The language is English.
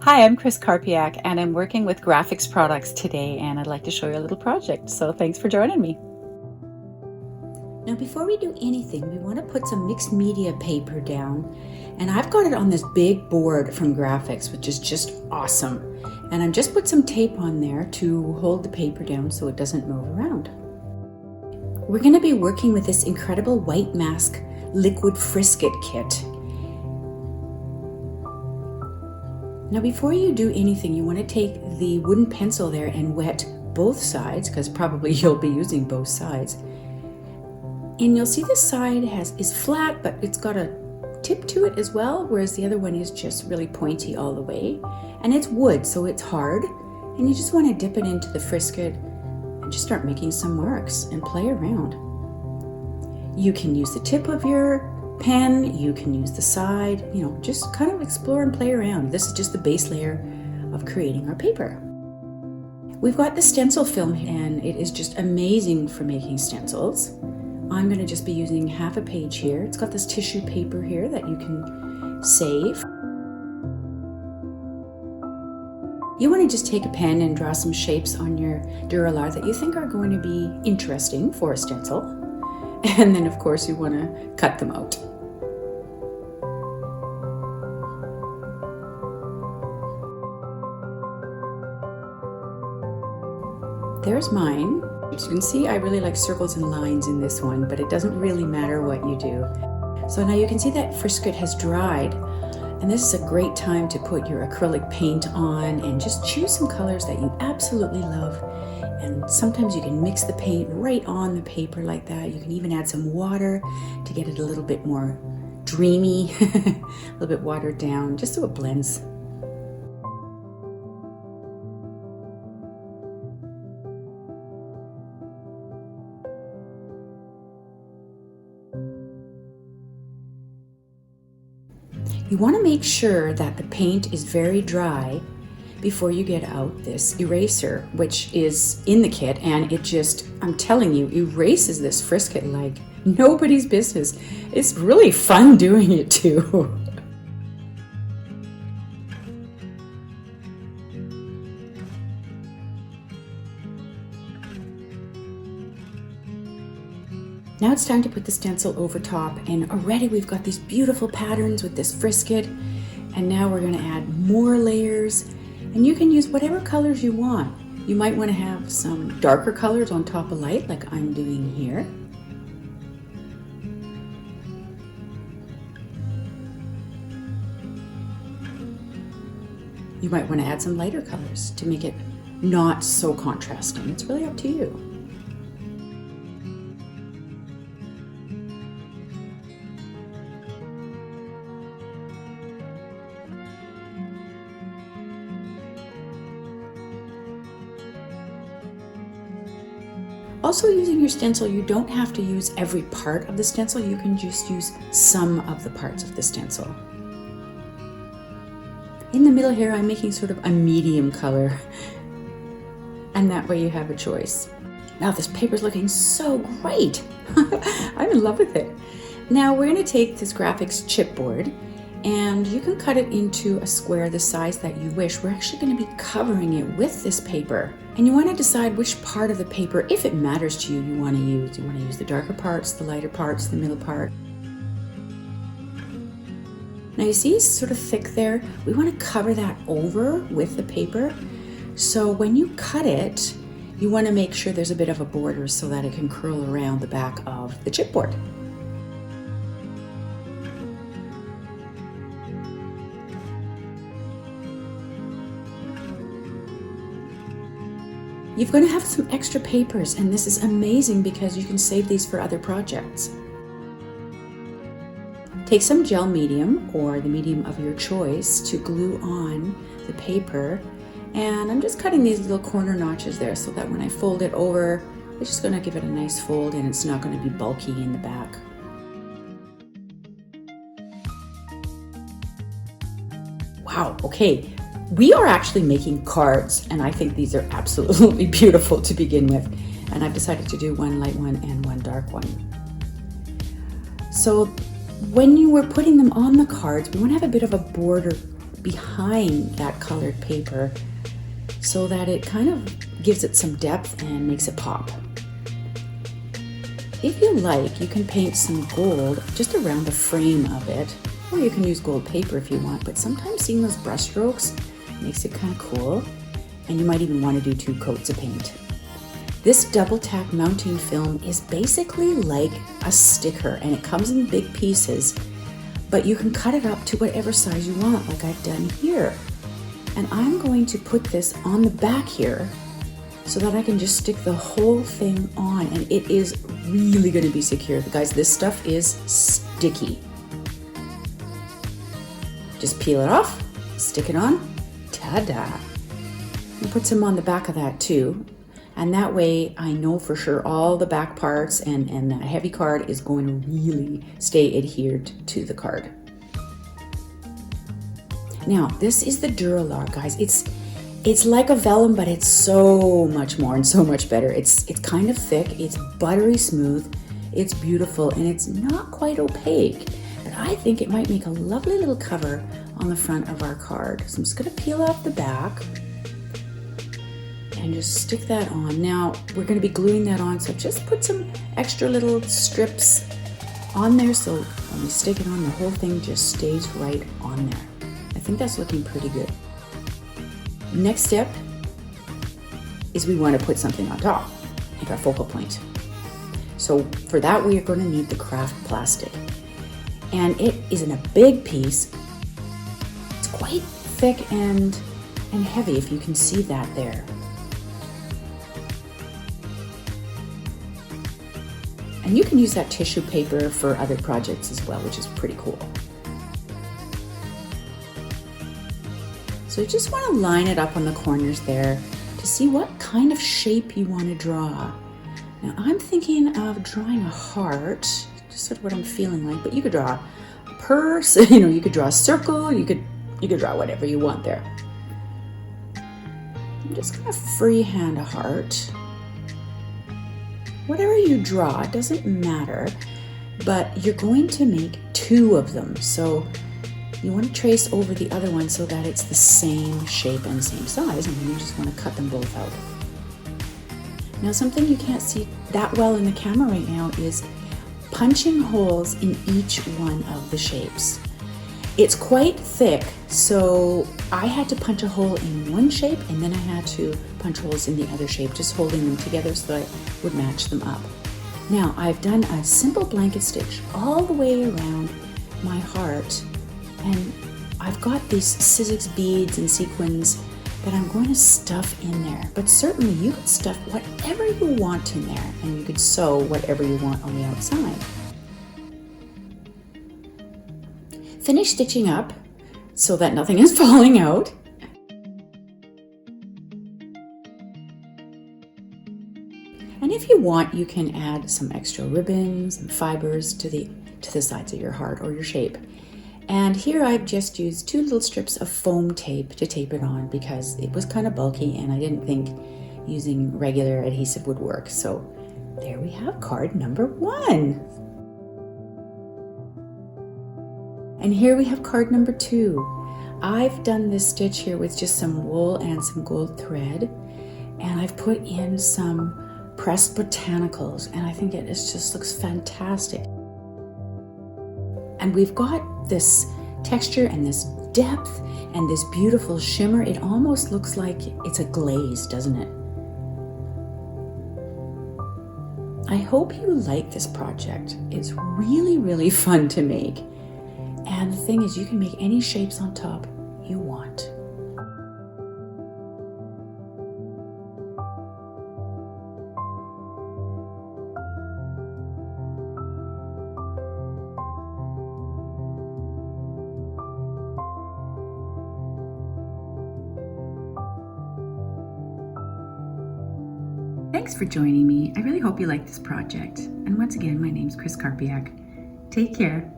Hi, I'm Chris Karpiak and I'm working with Grafix products today, and I'd like to show you a little project. So thanks for joining me. Now before we do anything, we want to put some mixed media paper down, and I've got it on this big board from Grafix, which is just awesome. And I've just put some tape on there to hold the paper down so it doesn't move around. We're going to be working with this incredible white mask liquid Frisket Kit. Now before you do anything, you want to take the wooden pencil there and wet both sides, because probably you'll be using both sides. And you'll see this side is flat, but it's got a tip to it as well, whereas the other one is just really pointy all the way. And it's wood, so it's hard. And you just want to dip it into the Frisket and just start making some marks and play around. You can use the tip of your pen, you can use the side, just kind of explore and play around. This is just the base layer of creating our paper. We've got the Stencil Film, and it is just amazing for making stencils. I'm going to just be using half a page here. It's got this tissue paper here that you can save. You want to just take a pen and draw some shapes on your Duralar that you think are going to be interesting for a stencil. And then of course you want to cut them out. There's mine. As you can see, I really like circles and lines in this one, but it doesn't really matter what you do. So now you can see that Frisket has dried, and this is a great time to put your acrylic paint on and just choose some colors that you absolutely love. And sometimes you can mix the paint right on the paper like that. You can even add some water to get it a little bit more dreamy, a little bit watered down, just so it blends. You want to make sure that the paint is very dry before you get out this eraser, which is in the kit, and it just, I'm telling you, erases this Frisket like nobody's business. It's really fun doing it too. Now it's time to put the stencil over top, and already we've got these beautiful patterns with this Frisket, and now we're going to add more layers, and you can use whatever colors you want. You might want to have some darker colors on top of light, like I'm doing here. You might want to add some lighter colors to make it not so contrasting. It's really up to you. Also, using your stencil, you don't have to use every part of the stencil. You can just use some of the parts of the stencil. In the middle here, I'm making sort of a medium color, and that way you have a choice. Now this paper's looking so great. I'm in love with it. Now we're going to take this Grafix chipboard, and you can cut it into a square the size that you wish. We're actually going to be covering it with this paper. And you want to decide which part of the paper, if it matters to you, you want to use. You want to use the darker parts, the lighter parts, the middle part. Now you see it's sort of thick there. We want to cover that over with the paper. So when you cut it, you want to make sure there's a bit of a border so that it can curl around the back of the chipboard. You're going to have some extra papers, and this is amazing because you can save these for other projects. Take some gel medium or the medium of your choice to glue on the paper, and I'm just cutting these little corner notches there so that when I fold it over, it's just going to give it a nice fold and it's not going to be bulky in the back. Wow, okay. We are actually making cards, and I think these are absolutely beautiful to begin with. And I've decided to do one light one and one dark one. So when you were putting them on the cards, we want to have a bit of a border behind that colored paper so that it kind of gives it some depth and makes it pop. If you like, you can paint some gold just around the frame of it, or you can use gold paper if you want, but sometimes seeing those brush strokes makes it kind of cool, and you might even want to do 2 coats of paint. This double tack mounting film is basically like a sticker, and it comes in big pieces, but you can cut it up to whatever size you want, like I've done here. And I'm going to put this on the back here so that I can just stick the whole thing on, and it is really going to be secure. Guys, this stuff is sticky. Just peel it off, stick it on, ta-da. And put some on the back of that too. And that way I know for sure all the back parts and that heavy card is going to really stay adhered to the card. Now, this is the Duralar, guys. It's like a vellum, but it's so much more and so much better. It's kind of thick, it's buttery smooth, it's beautiful, and it's not quite opaque. But I think it might make a lovely little cover on the front of our card. So I'm just gonna peel off the back and just stick that on. Now, we're gonna be gluing that on, so just put some extra little strips on there so when we stick it on, the whole thing just stays right on there. I think that's looking pretty good. Next step is we want to put something on top, like our focal point. So for that, we are going to need the craft plastic. And it is in a big piece. It's quite thick and heavy, if you can see that there. And you can use that tissue paper for other projects as well, which is pretty cool. So you just want to line it up on the corners there to see what kind of shape you want to draw. Now I'm thinking of drawing a heart, just sort of what I'm feeling like, but you could draw a purse, you could draw a circle, you could draw whatever you want there. I'm just going to freehand a heart. Whatever you draw, it doesn't matter, but you're going to make 2 of them. So you want to trace over the other one so that it's the same shape and same size, and then you just want to cut them both out. Now, something you can't see that well in the camera right now is punching holes in each one of the shapes. It's quite thick, so I had to punch a hole in one shape and then I had to punch holes in the other shape, just holding them together so that I would match them up. Now, I've done a simple blanket stitch all the way around my heart, and I've got these Sizzix beads and sequins that I'm going to stuff in there. But certainly you could stuff whatever you want in there, and you could sew whatever you want on the outside. Finish stitching up so that nothing is falling out. And if you want, you can add some extra ribbons and fibers to the sides of your heart or your shape. And here I've just used 2 little strips of foam tape to tape it on because it was kind of bulky and I didn't think using regular adhesive would work. So there we have card number 1. And here we have card number 2. I've done this stitch here with just some wool and some gold thread, and I've put in some pressed botanicals, and I think it just looks fantastic. And we've got this texture and this depth and this beautiful shimmer. It almost looks like it's a glaze, doesn't it? I hope you like this project. It's really, really fun to make. And the thing is, you can make any shapes on top you want. Thanks for joining me. I really hope you like this project. And once again, my name's Chris Karpiak. Take care.